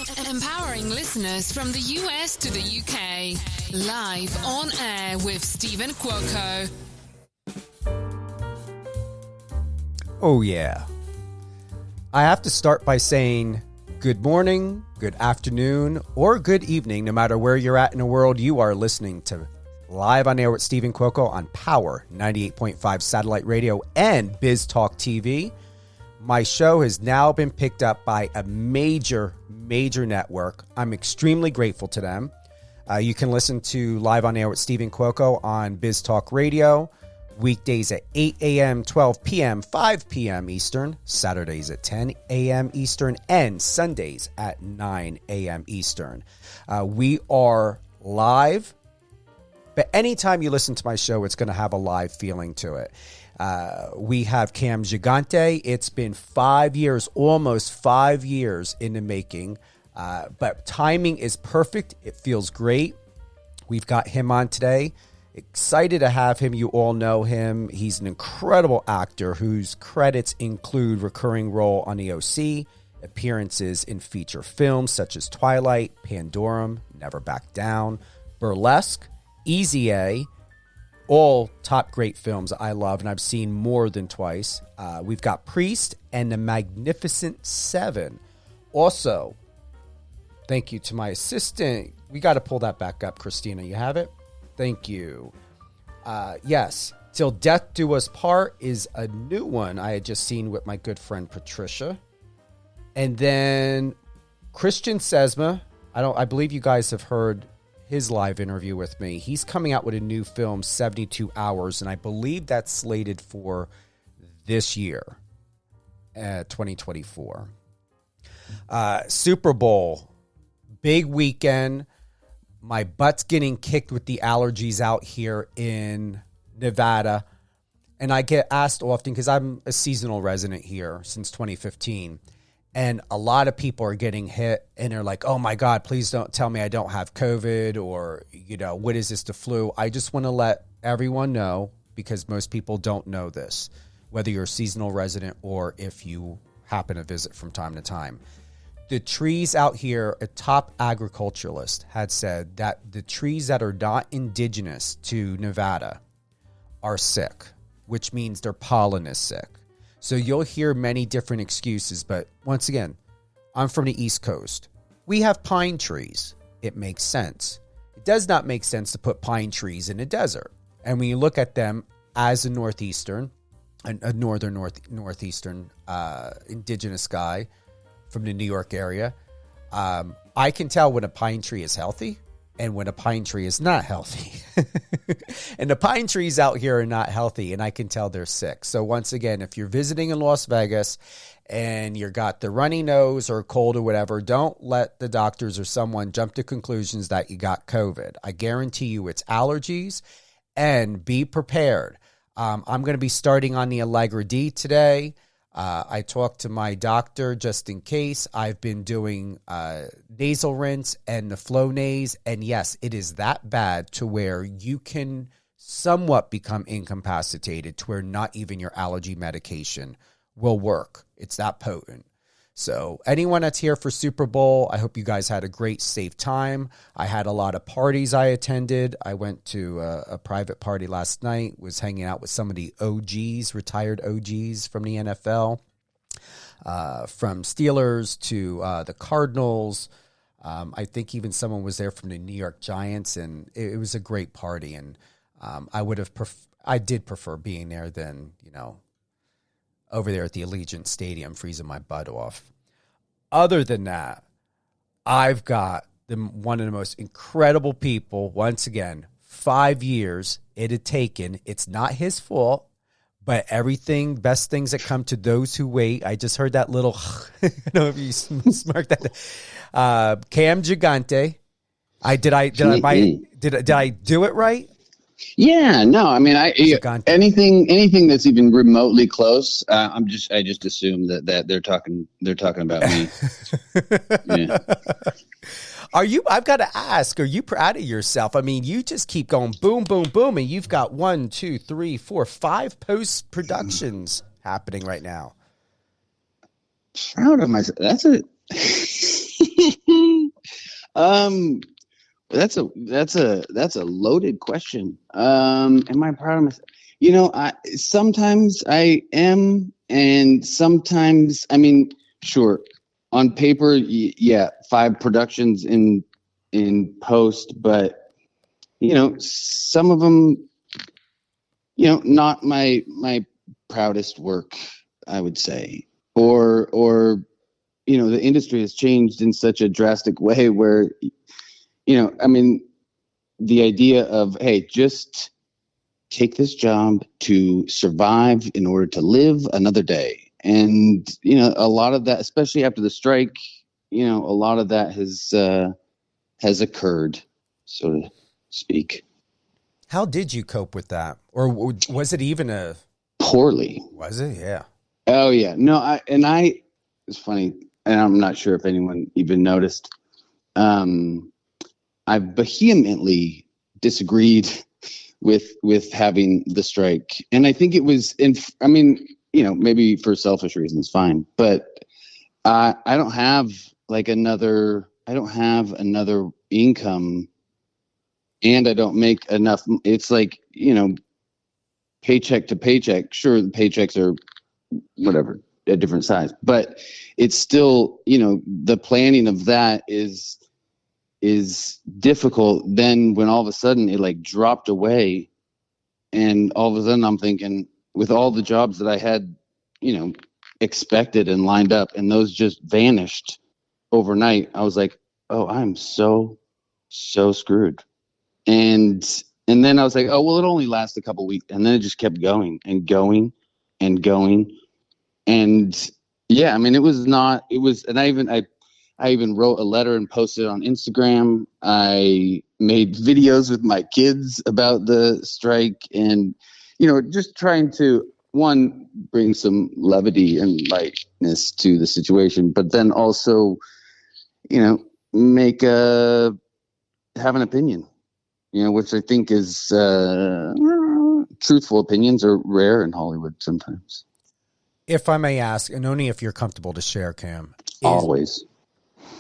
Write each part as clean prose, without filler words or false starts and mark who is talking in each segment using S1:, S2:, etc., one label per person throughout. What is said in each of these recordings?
S1: Empowering listeners from the US to the UK. Live on air with Stephen Cuoco.
S2: Oh, yeah. I have to start by saying good morning, good afternoon, or good evening, no matter where you're at in the world. You are listening to Live on Air with Stephen Cuoco on Power 98.5 Satellite Radio and Biz Talk TV. My show has now been picked up by a major network. I'm extremely grateful to them. You can listen to Live on Air with Stephen Cuoco on Biz Talk Radio, weekdays at 8 a.m., 12 p.m., 5 p.m. Eastern, Saturdays at 10 a.m. Eastern, and Sundays at 9 a.m. Eastern. We are live, but anytime you listen to my show, it's going to have a live feeling to it. We have Cam Gigandet. It's been 5 years, almost 5 years in the making, but timing is perfect. It feels great. We've got him on today. Excited to have him. You all know him. He's an incredible actor whose credits include recurring role on the OC, appearances in feature films such as Twilight, Pandorum, Never Back Down, Burlesque, Easy A, all top great films I love, and I've seen more than twice. We've got Priest and The Magnificent Seven. Also, thank you to my assistant. We got to pull that back up, Christina. You have it? Thank you. Yes, Till Death Do Us Part is a new one I had just seen with my good friend Patricia. And then Christian Sesma. I believe you guys have heard his live interview with me. He's coming out with a new film, 72 Hours, and I believe that's slated for this year, 2024. Super Bowl, big weekend. My butt's getting kicked with the allergies out here in Nevada. And I get asked often, because I'm a seasonal resident here since 2015. And a lot of people are getting hit and they're like, oh my God, please don't tell me I don't have COVID, or, what is this, the flu? I just want to let everyone know, because most people don't know this, whether you're a seasonal resident or if you happen to visit from time to time. The trees out here, a top agriculturalist had said that the trees that are not indigenous to Nevada are sick, which means their pollen is sick. So you'll hear many different excuses, but once again, I'm from the East Coast. We have pine trees. It makes sense. It does not make sense to put pine trees in a desert. And when you look at them as a northeastern indigenous guy from the New York area, I can tell when a pine tree is healthy and when a pine tree is not healthy. And the pine trees out here are not healthy, and I can tell they're sick. So once again, if you're visiting in Las Vegas and you got the runny nose or cold or whatever, don't let the doctors or someone jump to conclusions that you got COVID. I guarantee you it's allergies, and be prepared. I'm going to be starting on the Allegra D today. I talked to my doctor just in case. I've been doing nasal rinse and the Flonase, and yes, it is that bad to where you can somewhat become incapacitated, to where not even your allergy medication will work. It's that potent. So anyone that's here for Super Bowl, I hope you guys had a great, safe time. I had a lot of parties I attended. I went to a private party last night, was hanging out with some of the OGs, retired OGs from the NFL, from Steelers to the Cardinals. I think even someone was there from the New York Giants, and it was a great party. And I did prefer being there than, over there at the Allegiant Stadium, freezing my butt off. Other than that, I've got one of the most incredible people. Once again, 5 years it had taken. It's not his fault, but best things that come to those who wait. I just heard that little, I don't know if you smirked that. Cam Gigandet. Did I do it right?
S3: Yeah, no, I mean, anything that's even remotely close, I just assume that they're talking about me. Yeah.
S2: I've got to ask, are you proud of yourself? I mean, you just keep going boom, boom, boom, and you've got 1, 2, 3, 4, 5 post-productions happening right now.
S3: Proud of myself. That's it. Um, that's a loaded question. Am I proud of myself? You know, sometimes I am, and sometimes, I mean, sure, on paper, yeah, 5 productions in post, but you know, some of them, you know, not my proudest work, I would say, or you know, the industry has changed in such a drastic way where, you know, I mean, the idea of, hey, just take this job to survive in order to live another day. And, you know, a lot of that, especially after the strike, you know, a lot of that has occurred, so to speak.
S2: How did you cope with that? Or was it even
S3: Poorly?
S2: Was it? Yeah.
S3: Oh yeah. No, it's funny, and I'm not sure if anyone even noticed. I vehemently disagreed with having the strike, and I think it was I mean, you know, maybe for selfish reasons, fine, but I don't have another income, and I don't make enough. It's like, you know, paycheck to paycheck. Sure, the paychecks are whatever, a different size, but it's still, you know, the planning of that is difficult. Then when all of a sudden it like dropped away, and all of a sudden I'm thinking, with all the jobs that I had, you know, expected and lined up, and those just vanished overnight, I was like, oh, I'm so screwed. And then I was like, oh well, it only lasts a couple weeks, and then it just kept going and going and going. And yeah, I mean, it was, and I even wrote a letter and posted it on Instagram. I made videos with my kids about the strike, and, you know, just trying to, one, bring some levity and lightness to the situation, but then also, you know, have an opinion, you know, which I think is, truthful opinions are rare in Hollywood sometimes.
S2: If I may ask, and only if you're comfortable to share, Cam.
S3: Always.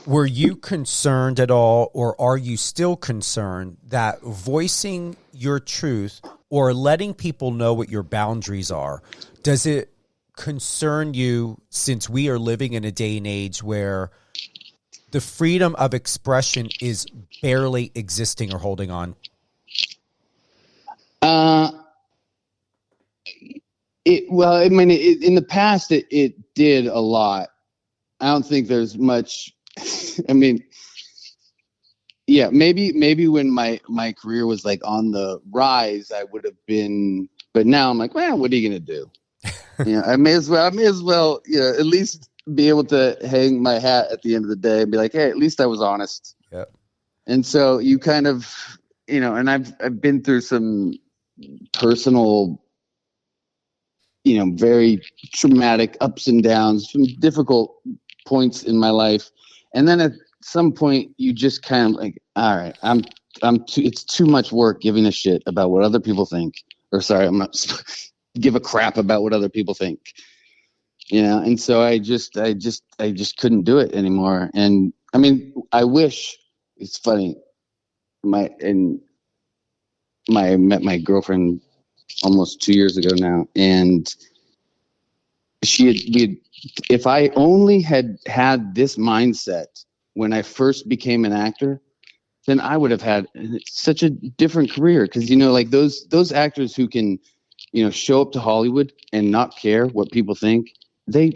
S2: Were you concerned at all, or are you still concerned that voicing your truth or letting people know what your boundaries are, does it concern you, since we are living in a day and age where the freedom of expression is barely existing or holding on?
S3: Well, I mean, in the past, it did a lot. I don't think there's much. I mean, yeah, maybe when my career was like on the rise, I would have been. But now I'm like, well, what are you gonna do? Yeah, I may as well, you know, at least be able to hang my hat at the end of the day and be like, hey, at least I was honest.
S2: Yeah.
S3: And so you kind of, you know, and I've been through some personal, you know, very traumatic ups and downs, some difficult points in my life. And then at some point you just kind of like, all right, it's too much work giving a shit about what other people think, or sorry, I'm not give a crap about what other people think, you know? And so I just couldn't do it anymore. And I mean, I wish, it's funny. I met my girlfriend almost 2 years ago now, and if I only had this mindset when I first became an actor, then I would have had such a different career. Because, you know, like those actors who can, you know, show up to Hollywood and not care what people think, they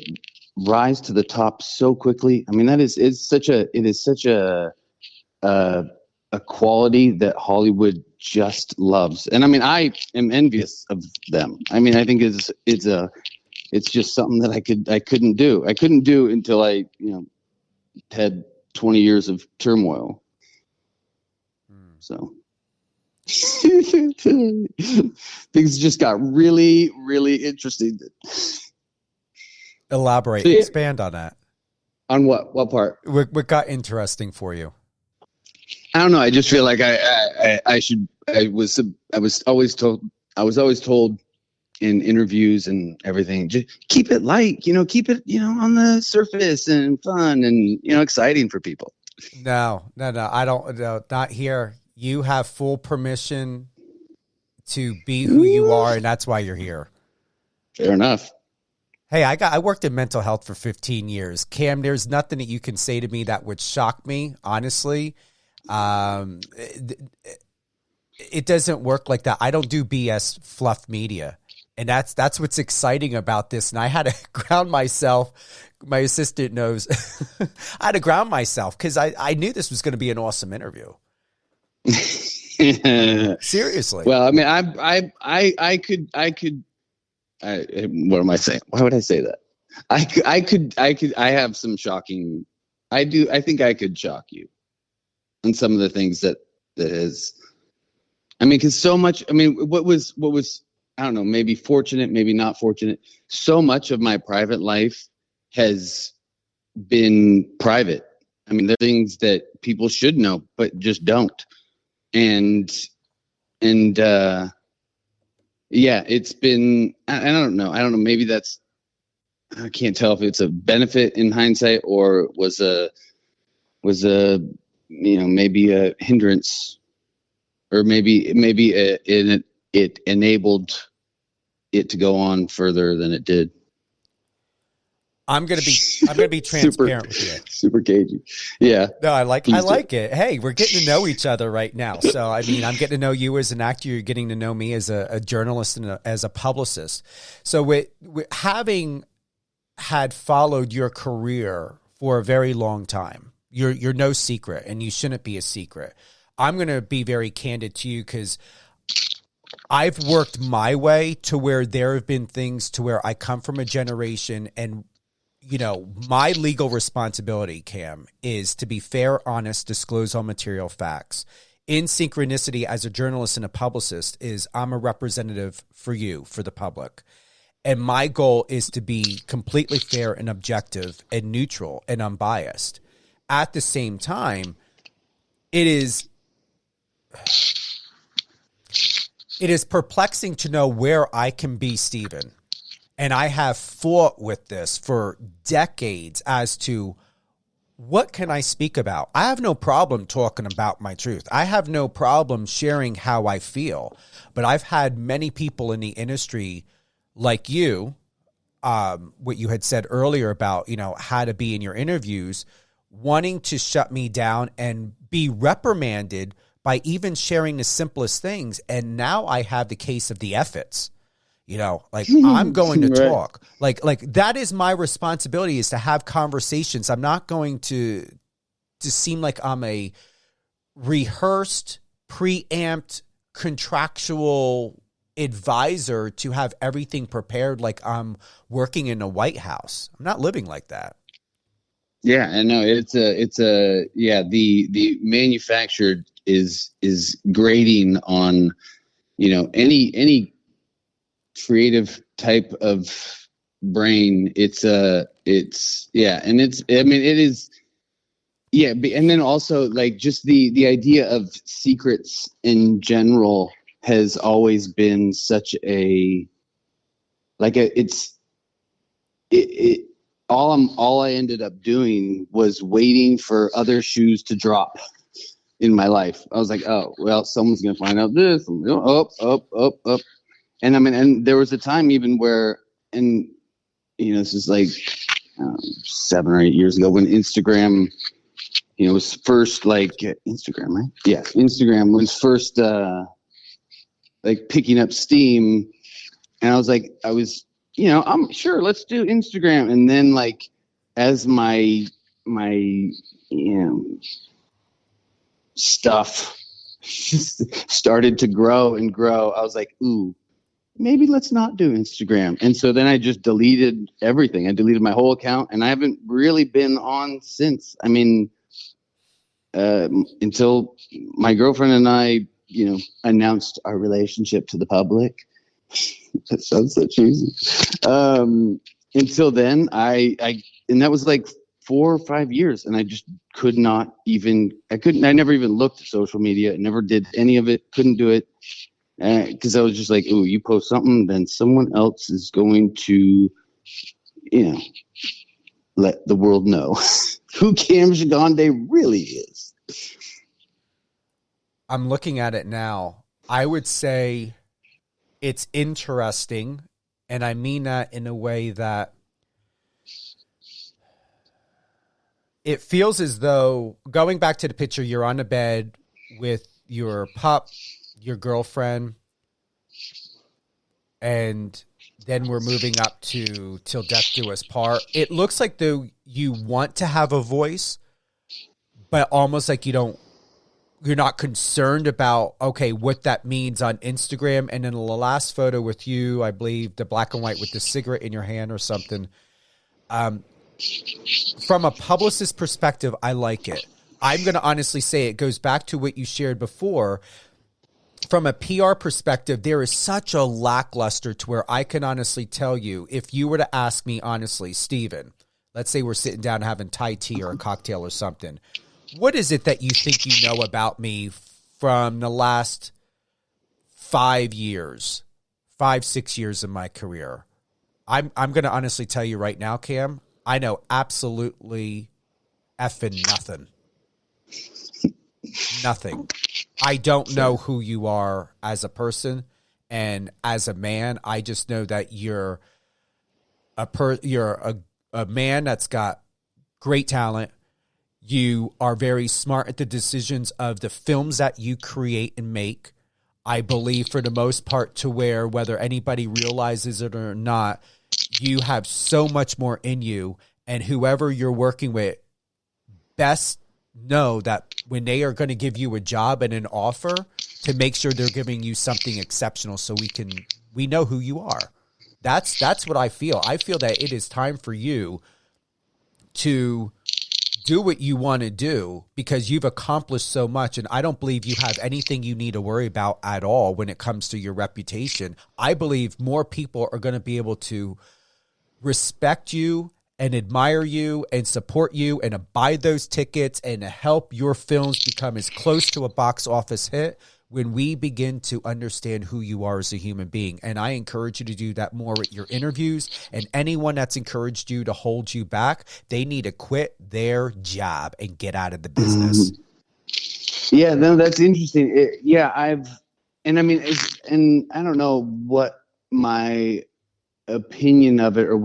S3: rise to the top so quickly. I mean, it is such a quality that Hollywood just loves. And I mean, I am envious of them. I mean, I think it's just something that I couldn't do. I couldn't do until I, you know, had 20 years of turmoil. So things just got really, really interesting.
S2: Elaborate, expand on that.
S3: On what part?
S2: What got interesting for you?
S3: I don't know. I just feel like I was always told in interviews and everything, just keep it light, you know, keep it, you know, on the surface and fun and, you know, exciting for people.
S2: No, no, no. I don't. No, not here. You have full permission to be who you are, and that's why you're here.
S3: Fair enough.
S2: Hey, I worked in mental health for 15 years. Cam, there's nothing that you can say to me that would shock me, honestly. It doesn't work like that. I don't do BS fluff media. And that's what's exciting about this. And I had to ground myself. My assistant knows. I had to ground myself because I knew this was going to be an awesome interview. Seriously.
S3: Well, I mean, I could. What am I saying? Why would I say that? I have some shocking. I think I could shock you on some of the things that is. I mean, because so much. I mean, what was I don't know. Maybe fortunate, maybe not fortunate. So much of my private life has been private. I mean, there are things that people should know, but just don't. And yeah, it's been, I don't know. Maybe I can't tell if it's a benefit in hindsight or was a, maybe a hindrance, or maybe it enabled it to go on further than it did.
S2: I'm gonna be transparent with you.
S3: Super cagey. Yeah.
S2: No, I like it. Hey, we're getting to know each other right now. So I mean, I'm getting to know you as an actor. You're getting to know me as a journalist and as a publicist. So with having had followed your career for a very long time, you're no secret, and you shouldn't be a secret. I'm gonna be very candid to you because I've worked my way to where there have been things to where I come from a generation, and my legal responsibility, Cam, is to be fair, honest, disclose all material facts. In synchronicity, as a journalist and a publicist, is I'm a representative for you, for the public. And my goal is to be completely fair and objective and neutral and unbiased. At the same time, it is perplexing to know where I can be, Stephen. And I have fought with this for decades as to what can I speak about. I have no problem talking about my truth. I have no problem sharing how I feel. But I've had many people in the industry like you, what you had said earlier about, how to be in your interviews, wanting to shut me down and be reprimanded by even sharing the simplest things. And now I have the case of the F-its. I'm going to talk. Like that is my responsibility, is to have conversations. I'm not going to seem like I'm a rehearsed, preamped, contractual advisor to have everything prepared like I'm working in the White House. I'm not living like that.
S3: Yeah, I know. The manufactured is grading on, any creative type of brain. It is, and then also like just the idea of secrets in general has always been such all I ended up doing was waiting for other shoes to drop in my life. I was like, oh well, someone's gonna find out this, up. And I mean, and there was a time even where, and this is like 7 or 8 years ago, when Instagram, was first like Instagram, right? Yeah, Instagram was first like picking up steam, and I was, I'm sure, let's do Instagram. And then like as my stuff started to grow and grow, I was like, ooh, maybe let's not do Instagram. And so then I just deleted everything. I deleted my whole account, and I haven't really been on since. I mean, until my girlfriend and I, announced our relationship to the public. That sounds so cheesy. Until then, and that was like 4 or 5 years, and I just could not even. I never even looked at social media. I never did any of it. Couldn't do it. Because I was just like, ooh, you post something, then someone else is going to, let the world know who Cam Gigandet really is.
S2: I'm looking at it now. I would say it's interesting, and I mean that in a way that it feels as though, going back to the picture, you're on the bed with your pup, your girlfriend, and then we're moving up to Till Death Do Us Part. It looks like though you want to have a voice, but almost like you're not concerned about, okay, what that means on Instagram. And in the last photo with you, I believe the black and white with the cigarette in your hand or something. From a publicist perspective, I like it. I'm going to honestly say it goes back to what you shared before. From a PR perspective, there is such a lackluster to where I can honestly tell you, if you were to ask me honestly, Steven, let's say we're sitting down having Thai tea or a cocktail or something. What is it that you think you know about me from the last 5 years, 6 years of my career? I'm going to honestly tell you right now, Cam, I know absolutely effing nothing. Nothing. I don't know who you are as a person and as a man. I just know that you're a man that's got great talent. You are very smart at the decisions of the films that you create and make. I believe for the most part to where, whether anybody realizes it or not, you have so much more in you, and whoever you're working with best know that when they are going to give you a job and an offer, to make sure they're giving you something exceptional so we know who you are. That's what I feel. I feel that it is time for you to do what you want to do because you've accomplished so much, and I don't believe you have anything you need to worry about at all when it comes to your reputation. I believe more people are going to be able to respect you and admire you and support you and buy those tickets and help your films become as close to a box office hit when we begin to understand who you are as a human being. And I encourage you to do that more with your interviews, and anyone that's encouraged you to hold you back, they need to quit their job and get out of the business.
S3: Yeah, no, that's interesting. And I don't know what my opinion of it or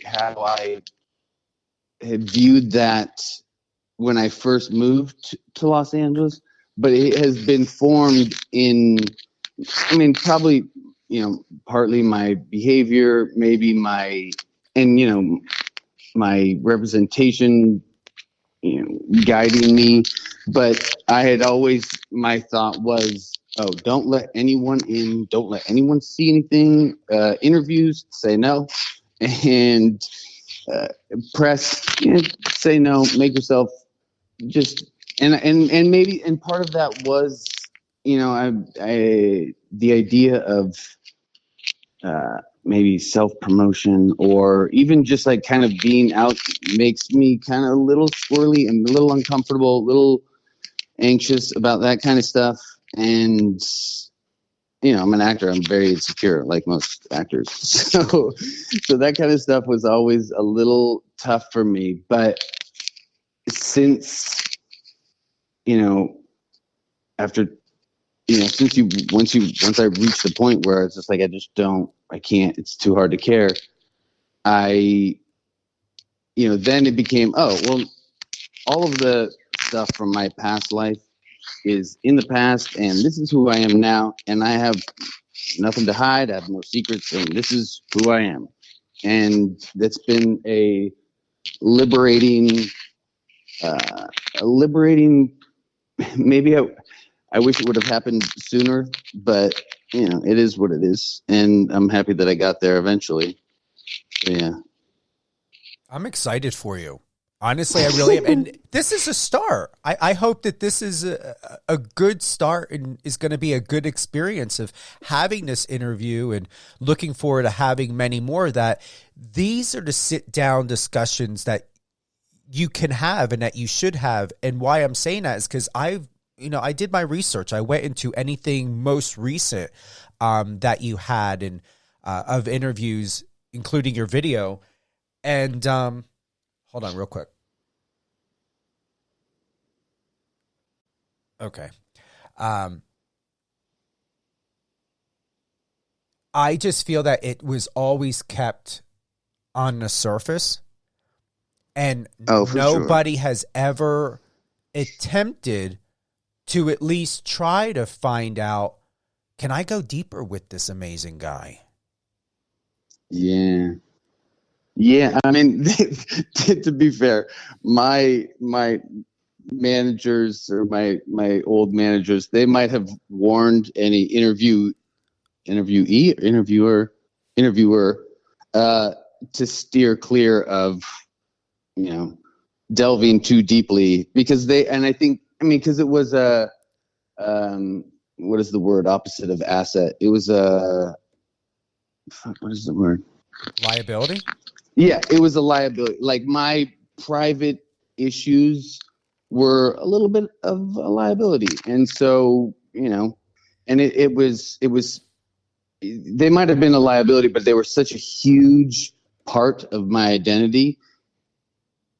S3: how I had viewed that when I first moved to Los Angeles, but it has been formed probably, partly my behavior, maybe my representation, guiding me. But I had always, my thought was, don't let anyone in, don't let anyone see anything, interviews, say no, and press, say no, make yourself just, and maybe, and part of that was, the idea of maybe self-promotion, or even just like kind of being out makes me kind of a little squirrely and a little uncomfortable, a little anxious about that kind of stuff. And I'm an actor. I'm very insecure, like most actors. So that kind of stuff was always a little tough for me. But since, after, once I reached the point where it's just like, I can't, it's too hard to care. Then it became, all of the stuff from my past life is in the past, and this is who I am now, and I have nothing to hide. I have no secrets, and this is who I am. And that's been a liberating, maybe I wish it would have happened sooner, but it is what it is. And I'm happy that I got there eventually. So, yeah.
S2: I'm excited for you. Honestly, I really am. And this is a start. I hope that this is a good start and is going to be a good experience of having this interview, and looking forward to having many more. That these are the sit down discussions that you can have and that you should have. And why I'm saying that is because I did my research. I went into anything most recent that you had of interviews, including your video. And Hold on real quick. Okay. I just feel that it was always kept on the surface, and nobody has ever attempted to at least try to find out, can I go deeper with this amazing guy?
S3: Yeah. Yeah. I mean, to be fair, my managers or my old managers, they might have warned any interviewer to steer clear of, delving too deeply, because because it was what is the word opposite of asset? It was what is the word?
S2: Liability?
S3: Yeah, it was a liability. Like, my private issues were a little bit of a liability. And so, and it was, they might have been a liability, but they were such a huge part of my identity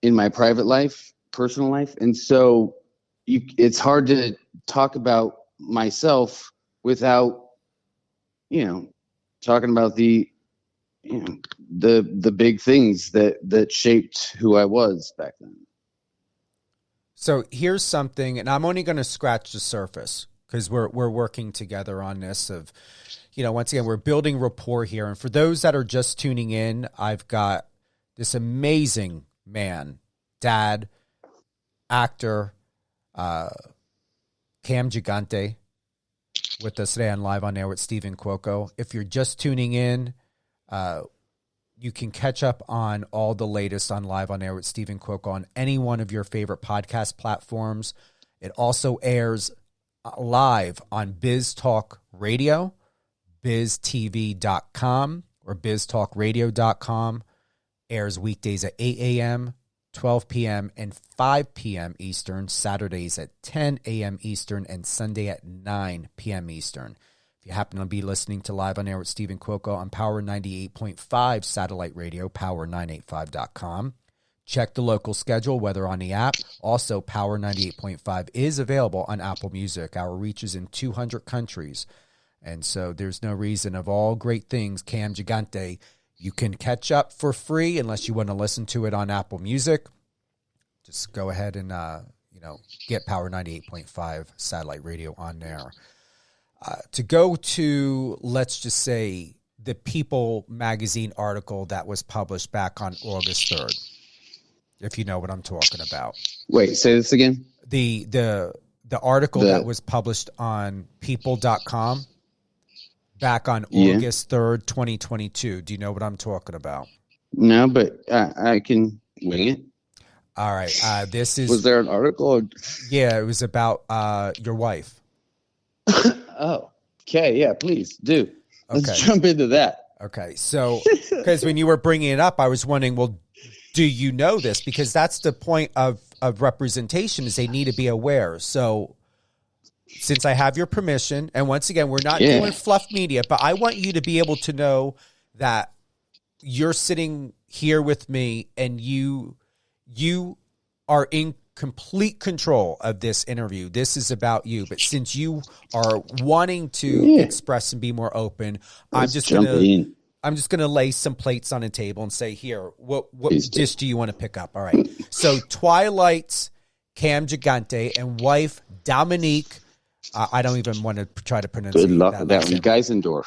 S3: in my private life, personal life. And so it's hard to talk about myself without, talking about the big things that shaped who I was back then.
S2: So here's something, and I'm only going to scratch the surface because we're working together on this. Of, once again, we're building rapport here. And for those that are just tuning in, I've got this amazing man, dad, actor, Cam Gigandet, with us today on Live on Air with Stephen Cuoco. If you're just tuning in, you can catch up on all the latest on Live on Air with Stephen Cuoco on any one of your favorite podcast platforms. It also airs live on Biz Talk Radio, biztv.com or biztalkradio.com. Airs weekdays at 8 a.m., 12 p.m., and 5 p.m. Eastern, Saturdays at 10 a.m. Eastern, and Sunday at 9 p.m. Eastern. If you happen to be listening to Live on Air with Stephen Cuoco on Power 98.5 satellite radio, power985.com. Check the local schedule, whether on the app. Also, Power 98.5 is available on Apple Music. Our reach is in 200 countries. And so there's no reason, of all great things, Cam Gigandet, you can catch up for free unless you want to listen to it on Apple Music. Just go ahead and, get Power 98.5 satellite radio on there. To go to, let's just say, the People magazine article that was published back on August 3rd, if you know what I'm talking about.
S3: Wait, say this again?
S2: The article that was published on people.com back on August 3rd, 2022. Do you know what I'm talking about?
S3: No, but I can wing it.
S2: All right. This is.
S3: Was there an article?
S2: Yeah, it was about your wife.
S3: Oh, okay. Yeah, please do. Let's
S2: Okay.
S3: jump into that.
S2: Okay. So, because when you were bringing it up, I was wondering, well, do you know this? Because that's the point of representation, is they need to be aware. So, since I have your permission, and once again, we're not doing fluff media, but I want you to be able to know that you're sitting here with me and you are in complete control of this interview. This is about you. But since you are wanting to express and be more open, I'm just going to lay some plates on the table and say, here, what dish do you want to pick up? All right. So Twilight's Cam Gigandet and wife Dominique, I don't even want to try to pronounce it.
S3: Good luck with that one.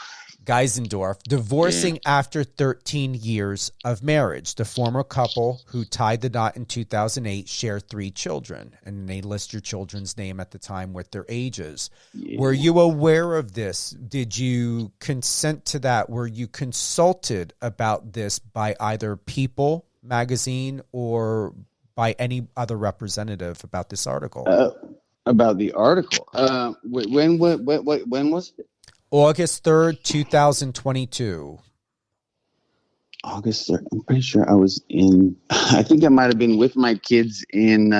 S3: Geisendorf,
S2: divorcing after 13 years of marriage. The former couple, who tied the knot in 2008, share 3 children, and they list your children's name at the time with their ages. Yeah. Were you aware of this? Did you consent to that? Were you consulted about this by either People magazine or by any other representative about this article?
S3: About the article? When was it?
S2: August 3rd, 2022.
S3: August 3rd. I'm pretty sure I was I think I might have been with my kids in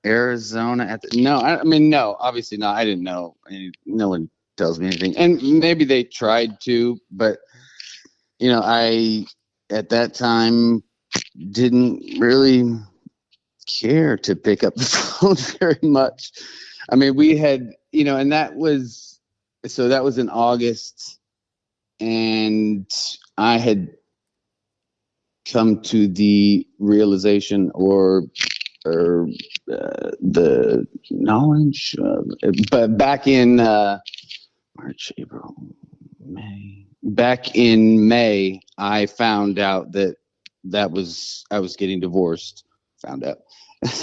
S3: Arizona no, obviously not. I didn't know. No one tells me anything. And maybe they tried to, but, at that time, didn't really care to pick up the phone very much. I mean, we had, and that was in August, and I had come to the realization or the knowledge, but back in March, April, May. Back in May, I found out that I was getting divorced. Found out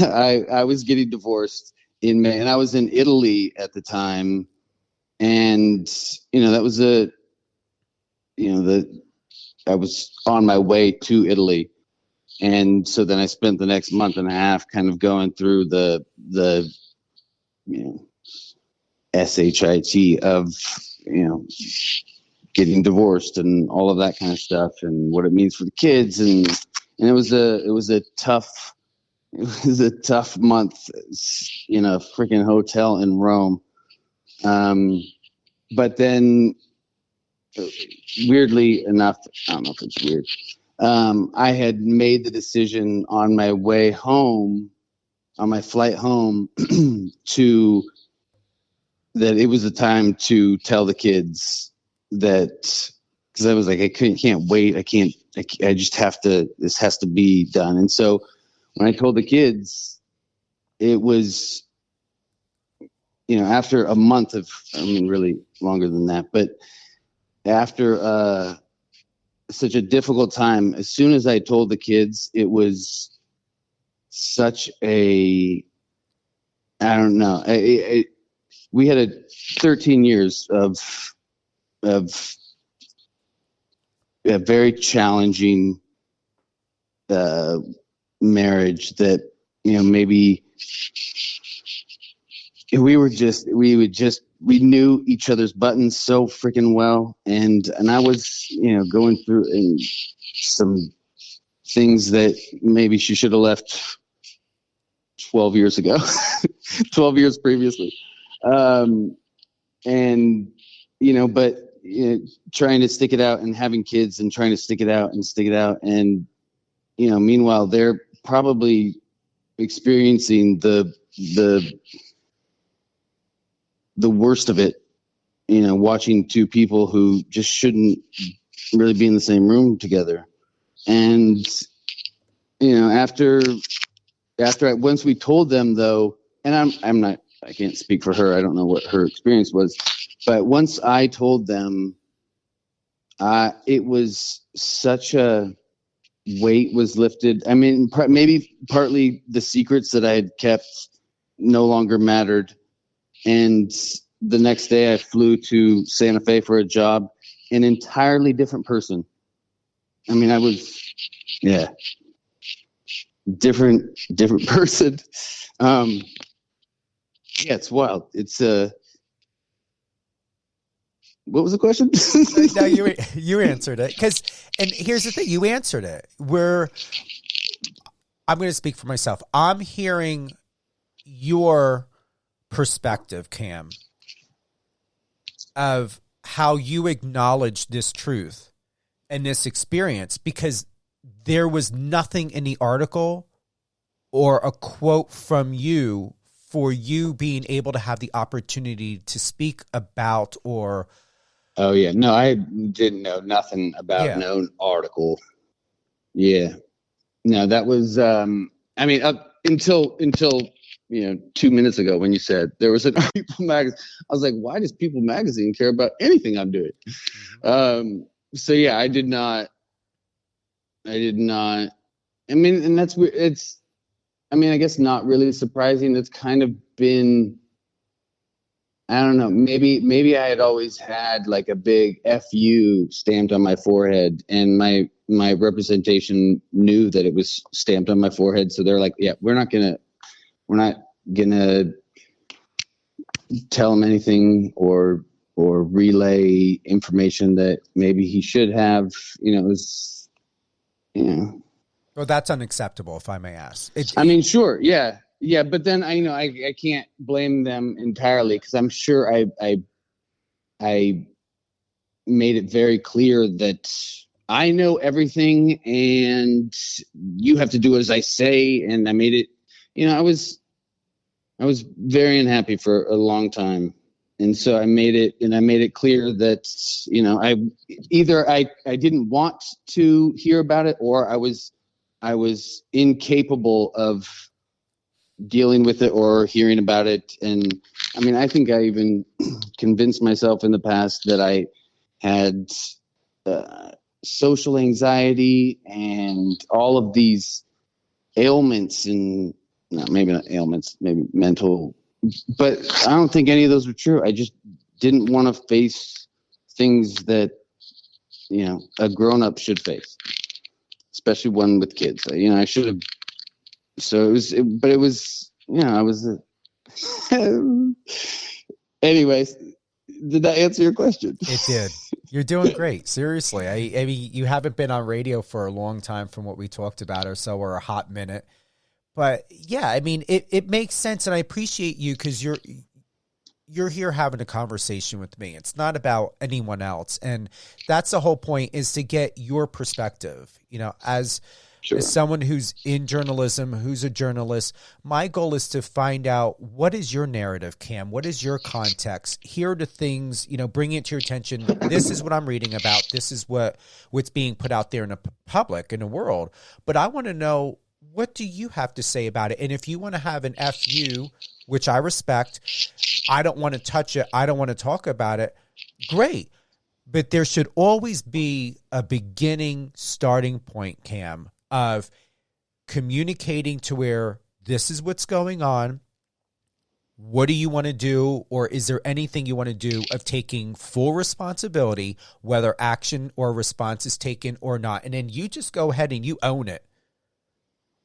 S3: I was getting divorced in May, and I was in Italy at the time, and that was I was on my way to Italy. And so then I spent the next month and a half kind of going through the SHIT of, getting divorced and all of that kind of stuff and what it means for the kids. And it was a tough month in a freaking hotel in Rome. But then weirdly enough, I don't know if it's weird. I had made the decision on my way home, on my flight home, that it was the time to tell the kids that, because I was like, I can't wait. I just have to, this has to be done. And so when I told the kids, it was, after a month of, really longer than that, but after such a difficult time, as soon as I told the kids, it was such a, I don't know. We had 13 years of a very challenging marriage that, maybe we knew each other's buttons so freaking well. And I was, going through some things that maybe she should have left 12 years ago, 12 years previously. And, but trying to stick it out and having kids and trying to stick it out. And, meanwhile, they're probably experiencing the worst of it, watching two people who just shouldn't really be in the same room together. And, once we told them though, and I can't speak for her. I don't know what her experience was, but once I told them, it was such a weight was lifted. I mean, maybe partly the secrets that I had kept no longer mattered. And the next day I flew to Santa Fe for a job, an entirely different person. I mean, I was, different person. Yeah, it's wild. It's what was the question?
S2: No, you answered it. And here's the thing, you answered it. I'm going to speak for myself. I'm hearing your perspective, Cam, of how you acknowledge this truth and this experience, because there was nothing in the article or a quote from you for you being able to have the opportunity to speak about or...
S3: Oh, yeah. No, I didn't know nothing about no article. Yeah. No, that was, up until 2 minutes ago when you said there was an People magazine. I was like, why does People magazine care about anything I'm doing? Mm-hmm. So yeah, I did not. I mean, and that's weird. It's, I guess not really surprising. It's kind of been, I don't know, maybe I had always had like a big FU stamped on my forehead, and my representation knew that it was stamped on my forehead. So they're like, yeah, we're not gonna tell him anything or relay information that maybe he should have,
S2: Well, that's unacceptable, if I may ask.
S3: Sure. Yeah. Yeah. But then I can't blame them entirely, because I'm sure I made it very clear that I know everything and you have to do as I say. And I made it, I was very unhappy for a long time. And so I made it clear that, I didn't want to hear about it, or I was incapable of dealing with it or hearing about it. And I mean, I think I even convinced myself in the past that I had social anxiety and all of these ailments, and maybe not ailments, maybe mental, but I don't think any of those were true. I just didn't want to face things that, a grown-up should face, especially one with kids. I should have. So it was, I was. Anyways, did that answer your question?
S2: It did. You're doing great. Seriously. I mean, you haven't been on radio for a long time from what we talked about or so, or a hot minute. But yeah, I mean, it makes sense. And I appreciate you because you're here having a conversation with me. It's not about anyone else. And that's the whole point, is to get your perspective, as someone who's in journalism, who's a journalist. My goal is to find out, what is your narrative, Cam? What is your context? Here are the things, bring it to your attention. This is what I'm reading about. This is what's being put out there in the public, in the world. But I want to know, what do you have to say about it? And if you want to have an FU, which I respect, I don't want to touch it, I don't want to talk about it, great. But there should always be a beginning, starting point, Cam, of communicating to where this is what's going on. What do you want to do? Or is there anything you want to do, of taking full responsibility, whether action or response is taken or not? And then you just go ahead and you own it.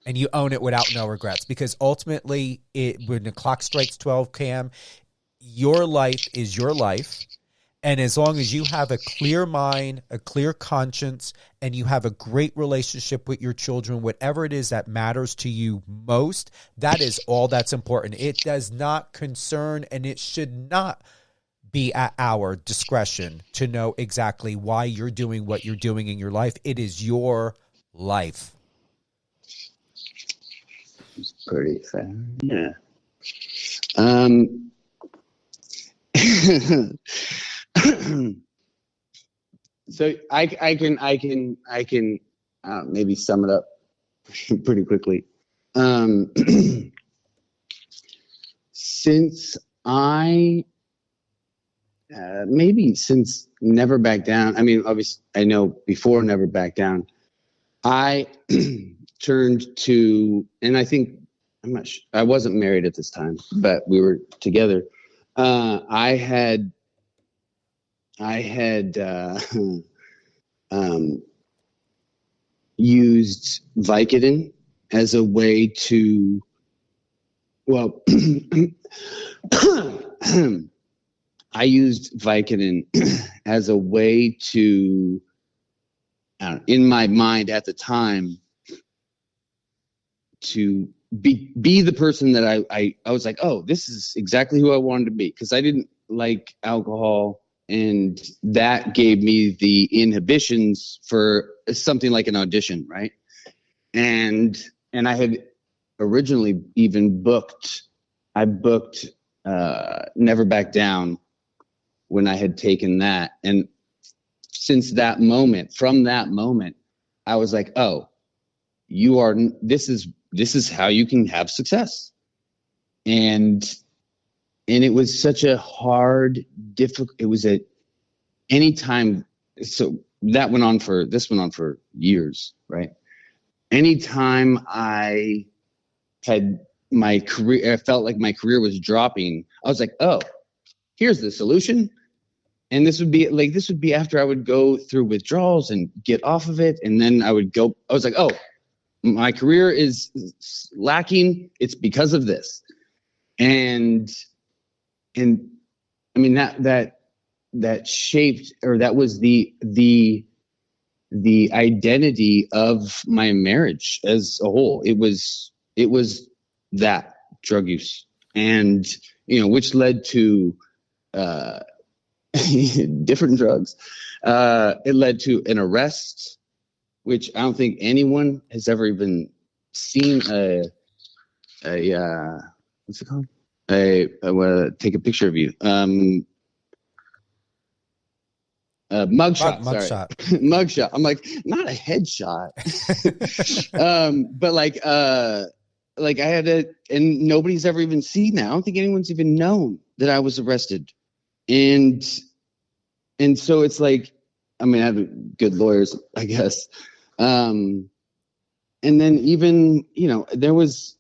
S2: And you own it without no regrets, because ultimately, when the clock strikes 12, Cam, your life is your life. And as long as you have a clear mind, a clear conscience, and you have a great relationship with your children, whatever it is that matters to you most, that is all that's important. It does not concern, and it should not be at our discretion to know exactly why you're doing what you're doing in your life. It is your life.
S3: It's pretty fair. Yeah. So I can maybe sum it up pretty quickly. Since since Never Back Down. I mean, obviously, I know before Never Back Down, I turned to, and I'm not sure, I wasn't married at this time, but we were together. I had used Vicodin as a way to, I used Vicodin as a way to, in my mind at the time, to be the person that I was like, oh, this is exactly who I wanted to be, because I didn't like alcohol, and that gave me the inhibitions for something like an audition, right? And I had originally even booked Never Back Down when I had taken that, and from that moment, I was like, oh, this is how you can have success. And it was such a hard, difficult, it was anytime. So this went on for years, right? Anytime I had my career, I felt like my career was dropping, I was like, oh, here's the solution. And this would be after I would go through withdrawals and get off of it. And then I was like, oh, my career is lacking. It's because of this. And I mean, that shaped, or that was the identity of my marriage as a whole. It was that drug use, and which led to different drugs. It led to an arrest, which I don't think anyone has ever even seen what's it called? I want to take a picture of you. Mugshot.
S2: Mugshot.
S3: Mugshot. I'm like, not a headshot. But like I had and nobody's ever even seen that. I don't think anyone's even known that I was arrested. And so it's like, I mean, I have good lawyers, I guess. And then even, there was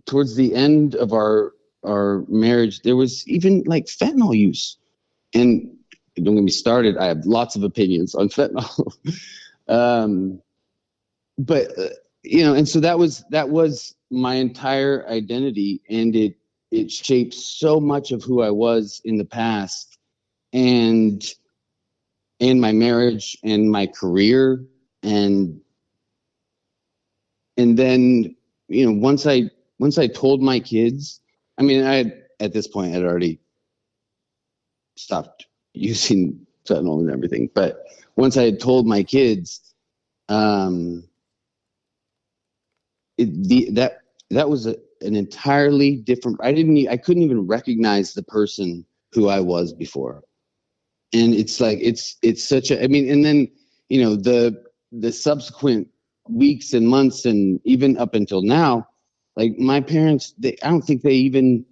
S3: towards the end of our marriage, there was even like fentanyl use. And don't get me started. I have lots of opinions on fentanyl. But and so that was my entire identity, and it shaped so much of who I was in the past, and my marriage and my career, and then once I told my kids, I mean, at this point I'd already stopped using fentanyl and everything, but once I had told my kids, that was an entirely different. I couldn't even recognize the person who I was before, and it's like it's such a. I mean, and then the subsequent weeks and months, and even up until now, like my parents, I don't think they even.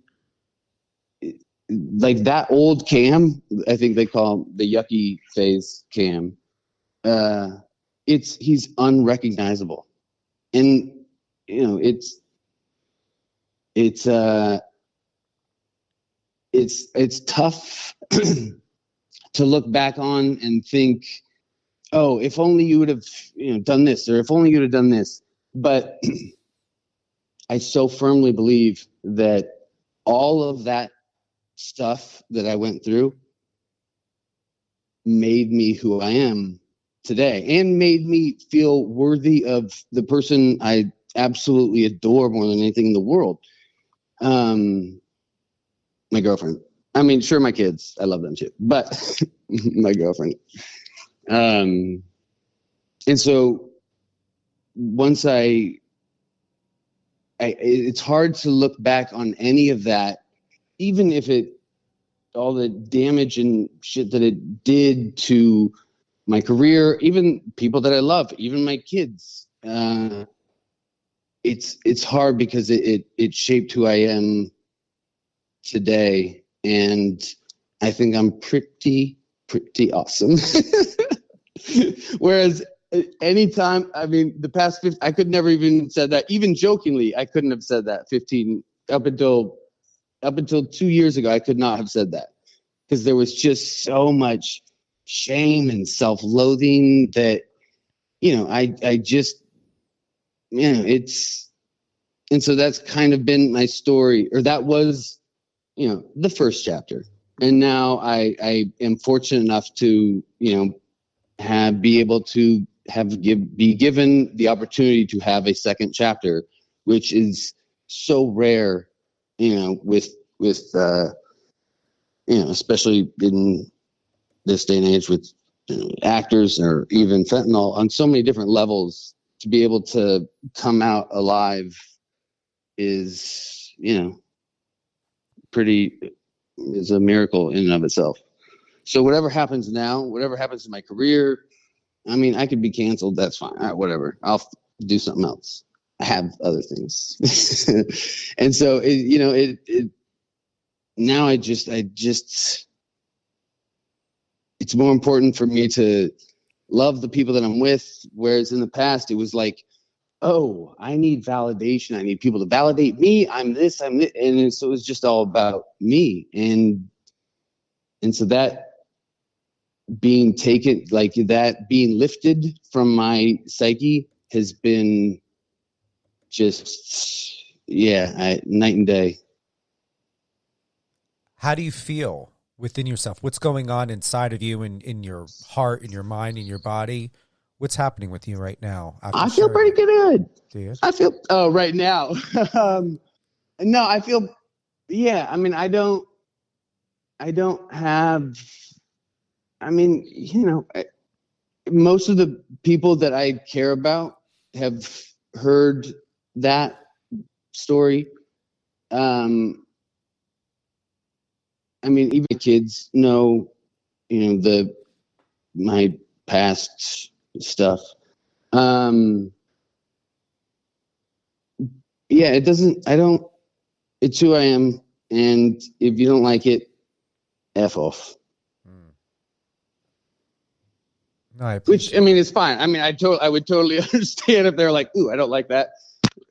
S3: Like that old Cam, I think they call him the yucky phase Cam. He's unrecognizable, and it's tough to look back on and think, oh, if only you would have done this, or if only you'd have done this. But I so firmly believe that all of that stuff that I went through made me who I am today, and made me feel worthy of the person I absolutely adore more than anything in the world. My girlfriend. I mean, sure, my kids, I love them too, but my girlfriend. And so once it's hard to look back on any of that, even if all the damage and shit that it did to my career, even people that I love, even my kids, it's hard because it shaped who I am today. And I think I'm pretty awesome. Whereas anytime, I mean, the past 15, I could never even said that, even jokingly, I couldn't have said that 15 up until 2 years ago. I could not have said that, because there was just so much shame and self-loathing that, I just, and so that's kind of been my story, or that was, the first chapter. And now I am fortunate enough to, be able to be given the opportunity to have a second chapter, which is so rare, with especially in this day and age with actors, or even fentanyl on so many different levels. To be able to come out alive is, is a miracle in and of itself. So whatever happens now, whatever happens in my career, I mean, I could be canceled. That's fine. All right, whatever. I'll do something else. I have other things. And so, now I just, it's more important for me to love the people that I'm with. Whereas in the past, it was like, oh, I need validation. I need people to validate me. I'm this. And so it was just all about me. And so that being taken, like that being lifted from my psyche has been just, night and day.
S2: How do you feel within yourself? What's going on inside of you, in your heart, in your mind, in your body? What's happening with you right now?
S3: I feel pretty good.
S2: Do you?
S3: I feel, right now. No, I feel, I mean, I don't, I don't have, I mean, most of the people that I care about have heard that story. I mean, even the kids know, my past stuff. Yeah, it's who I am. And if you don't like it, F off.
S2: No,
S3: Which, I mean, it's fine. I mean, I would totally understand if they're like, ooh, I don't like that.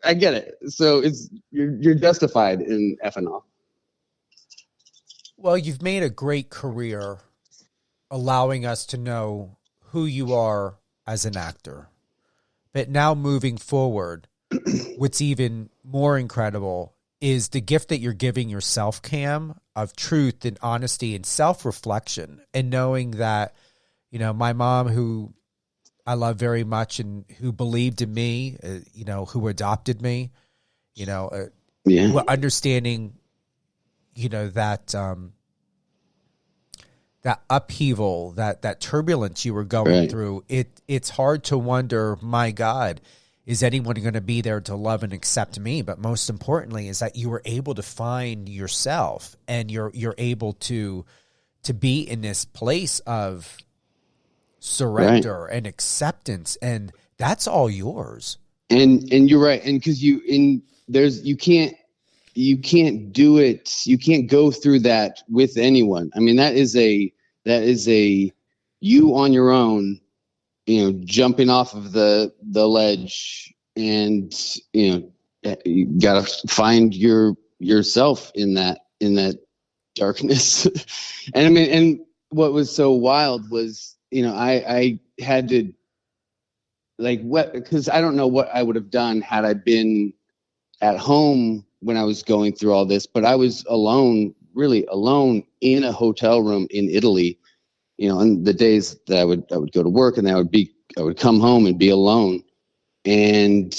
S3: I get it. So you're justified in effing off.
S2: Well, you've made a great career allowing us to know who you are as an actor. But now moving forward, what's even more incredible is the gift that you're giving yourself, Cam, of truth and honesty and self-reflection, and knowing that, my mom, who I love very much and who believed in me, who adopted me, who understanding, that upheaval, that turbulence you were going through, it's hard to wonder, my God, is anyone going to be there to love and accept me? But most importantly is that you were able to find yourself, and you're able to be in this place of surrender and acceptance, and that's all yours.
S3: And you're right. And because you can't do it. You can't go through that with anyone. I mean, that is a you on your own, jumping off of the ledge, and you gotta find yourself in that darkness. And I mean, and what was so wild was, I had to, because I don't know what I would have done had I been at home when I was going through all this, but I was alone, really alone, in a hotel room in Italy, on the days that I would go to work, and I would come home and be alone. And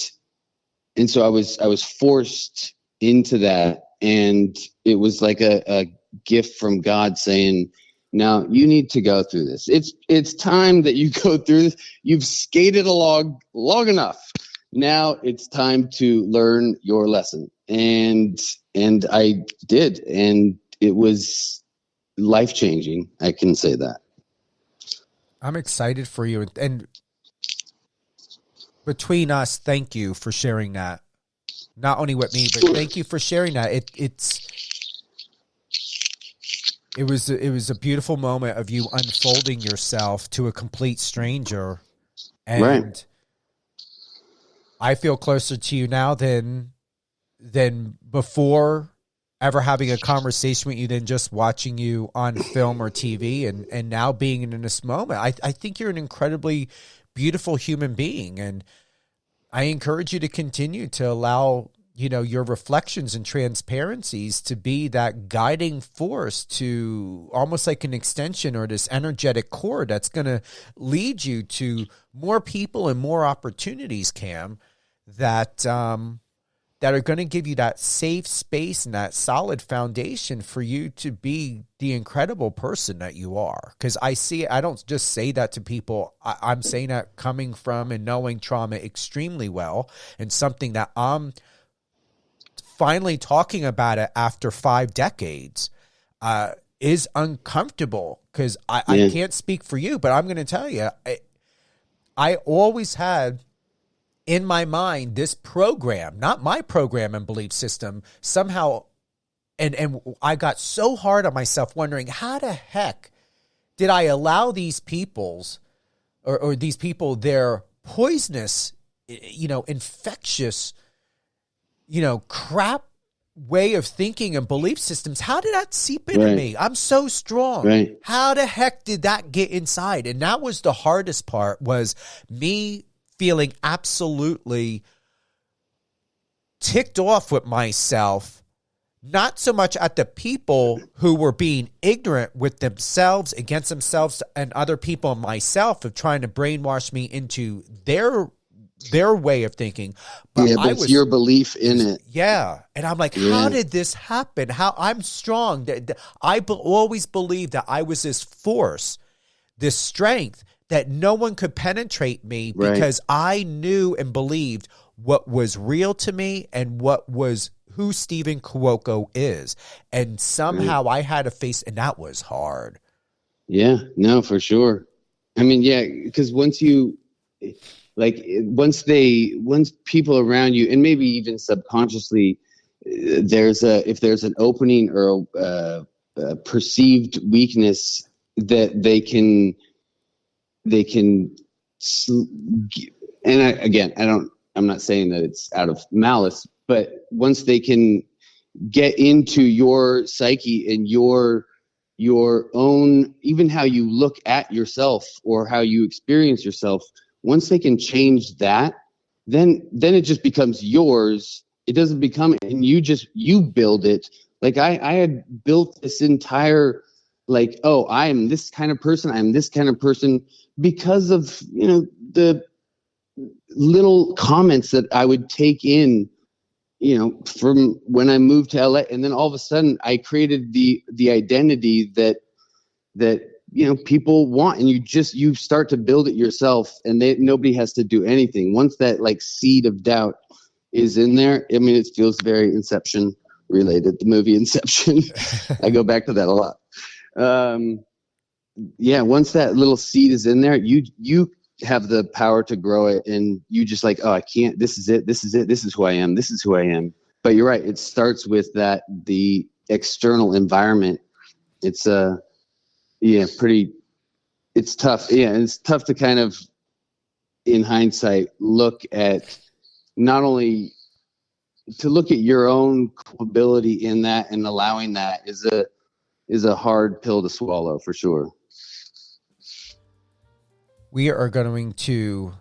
S3: so I was forced into that. And it was like a gift from God saying, now you need to go through this. It's time that you go through this. You've skated along long enough. Now it's time to learn your lesson. And I did. And it was life-changing. I can say that.
S2: I'm excited for you. And between us, thank you for sharing that. Not only with me, but thank you for sharing that. It was a beautiful moment of you unfolding yourself to a complete stranger. And I feel closer to you now than before ever having a conversation with you, than just watching you on film or TV, and now being in this moment. I think you're an incredibly beautiful human being, and I encourage you to continue to allow, your reflections and transparencies to be that guiding force, to almost like an extension or this energetic cord that's going to lead you to more people and more opportunities, Cam, that are going to give you that safe space and that solid foundation for you to be the incredible person that you are. Because I don't just say that to people. I'm saying that coming from and knowing trauma extremely well, and something that I'm finally talking about it after 5 decades is uncomfortable, because I can't speak for you, but I'm going to tell you, I always had in my mind this program, not my program and belief system, somehow, and I got so hard on myself wondering, how the heck did I allow these people's or these people, their poisonous, infectious, crap way of thinking and belief systems, how did that seep into me? I'm so strong. How the heck did that get inside? And that was the hardest part, was me feeling absolutely ticked off with myself, not so much at the people who were being ignorant with themselves, against themselves and other people, and myself, of trying to brainwash me into their their way of thinking. But
S3: yeah, but it's your belief in it.
S2: Yeah. And I'm like, how did this happen? How I'm strong. Always believed that I was this force, this strength that no one could penetrate me because I knew and believed what was real to me and what was who Stephen Cuoco is. And somehow I had to face, and that was hard.
S3: Yeah, no, for sure. I mean, yeah, because once people around you, and maybe even subconsciously, if there's an opening or a perceived weakness that they can, I'm not saying that it's out of malice, but once they can get into your psyche and your own, even how you look at yourself or how you experience yourself, once they can change that, then it just becomes yours. It doesn't become, and you build it. Like I had built this entire, like, oh, I am this kind of person. I'm this kind of person because of, the little comments that I would take in, from when I moved to LA. And then all of a sudden I created the identity that people want, and you start to build it yourself, and nobody has to do anything. Once that like seed of doubt is in there, I mean, it feels very Inception related, the movie Inception. I go back to that a lot. Once that little seed is in there, you have the power to grow it, and you just like, oh, I can't, this is it, this is who I am, But you're right, it starts with the external environment. It's it's tough. Yeah, and it's tough to kind of, in hindsight, look at not only to look at your own culpability in that, and allowing that is a hard pill to swallow for sure.
S2: We are going to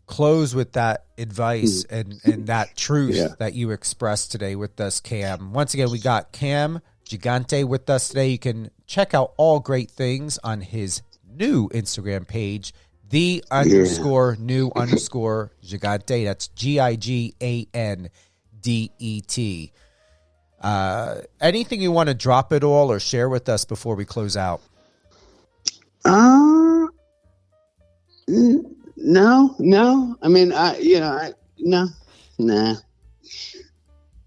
S2: close with that advice and that truth that you expressed today with us, Cam. Once again, we got Cam Gigandet with us today. You can check out all great things on his new Instagram page, _new_Gigandet. That's Gigandet. Anything you want to drop it all or share with us before we close out?
S3: No. I mean, no.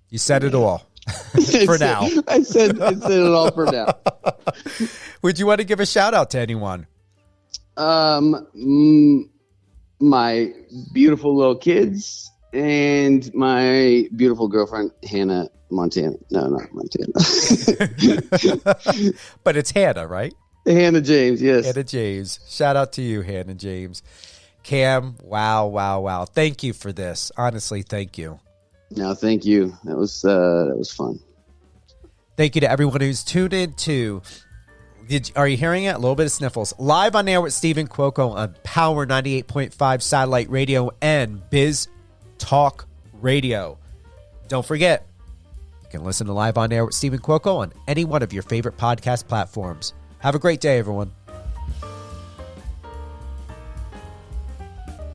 S2: You said it all for now.
S3: I said it all for now.
S2: Would you want to give a shout out to anyone?
S3: My beautiful little kids and my beautiful girlfriend, Hannah Montana. No, not Montana.
S2: But it's Hannah, right?
S3: Hannah James, yes.
S2: Hannah James. Shout out to you, Hannah James. Cam, wow. Thank you for this. Honestly, thank you.
S3: No, thank you. That was fun.
S2: Thank you to everyone who's tuned in to, are you hearing it? A little bit of sniffles. Live on air with Stephen Cuoco on Power 98.5 Satellite Radio and Biz Talk Radio. Don't forget, you can listen to Live on Air with Stephen Cuoco on any one of your favorite podcast platforms. Have a great day, everyone.